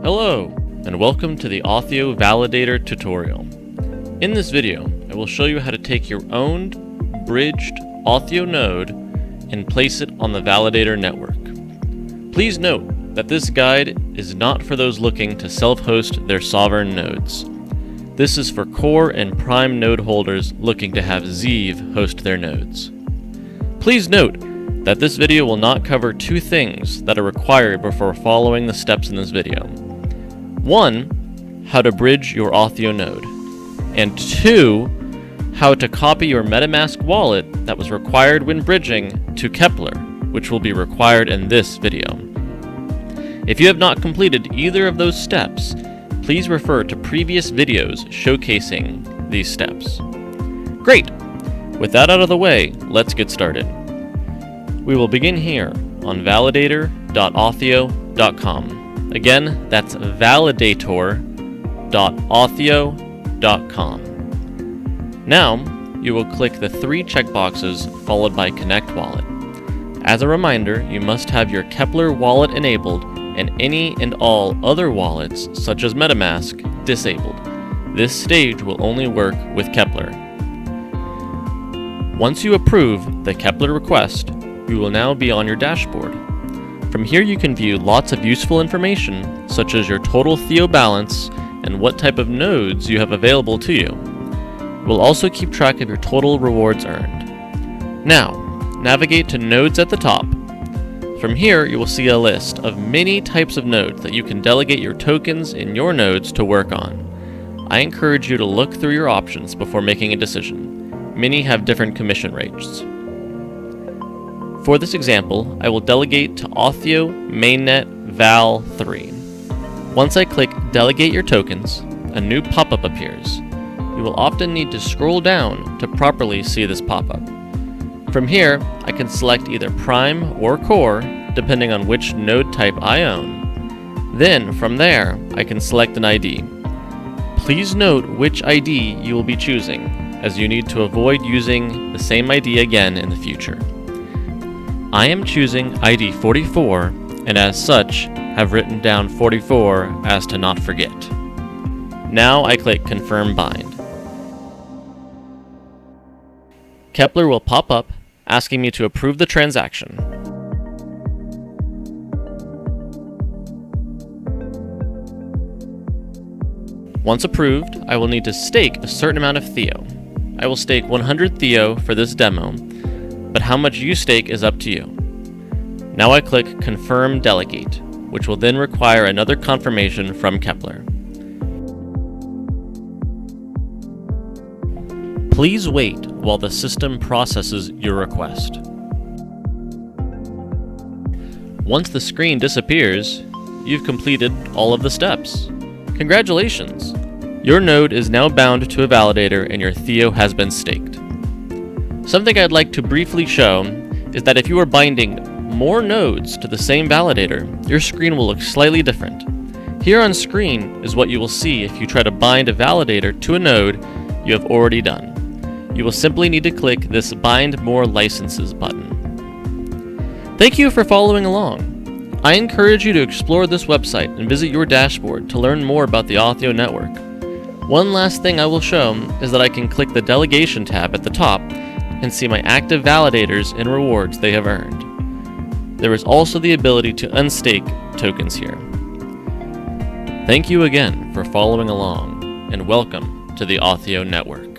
Hello, and welcome to the Autheo Validator tutorial. In this video, I will show you how to take your own bridged Autheo node and place it on the Validator network. Please note that this guide is not for those looking to self-host their sovereign nodes. This is for core and prime node holders looking to have Zeev host their nodes. Please note that this video will not cover two things that are required before following the steps in this video. One, how to bridge your Autheo node, and two, how to copy your MetaMask wallet that was required when bridging to Keplr, which will be required in this video. If you have not completed either of those steps, please refer to previous videos showcasing these steps. Great! With that out of the way, let's get started. We will begin here on validator.autheo.com. Again, that's validator.autheo.com. Now, you will click the three checkboxes followed by Connect Wallet. As a reminder, you must have your Keplr wallet enabled and any and all other wallets, such as MetaMask, disabled. This stage will only work with Keplr. Once you approve the Keplr request, you will now be on your dashboard. From here you can view lots of useful information, such as your total Theo balance and what type of nodes you have available to you. We'll also keep track of your total rewards earned. Now, navigate to Nodes at the top. From here you will see a list of many types of nodes that you can delegate your tokens in your nodes to work on. I encourage you to look through your options before making a decision. Many have different commission rates. For this example, I will delegate to Autheo Mainnet Val 3. Once I click Delegate Your Tokens, a new pop-up appears. You will often need to scroll down to properly see this pop-up. From here, I can select either Prime or Core, depending on which node type I own. Then, from there, I can select an ID. Please note which ID you will be choosing, as you need to avoid using the same ID again in the future. I am choosing ID 44, and as such, have written down 44 as to not forget. Now I click Confirm Bind. Keplr will pop up, asking me to approve the transaction. Once approved, I will need to stake a certain amount of Theo. I will stake 100 Theo for this demo, but how much you stake is up to you. Now I click Confirm Delegate, which will then require another confirmation from Keplr. Please wait while the system processes your request. Once the screen disappears, you've completed all of the steps. Congratulations! Your node is now bound to a validator and your Theo has been staked. Something I'd like to briefly show is that if you are binding more nodes to the same validator, your screen will look slightly different. Here on screen is what you will see if you try to bind a validator to a node you have already done. You will simply need to click this Bind More Licenses button. Thank you for following along. I encourage you to explore this website and visit your dashboard to learn more about the Autheo network. One last thing I will show is that I can click the Delegation tab at the top and see my active validators and rewards they have earned. There is also the ability to unstake tokens here. Thank you again for following along, and welcome to the Autheo network.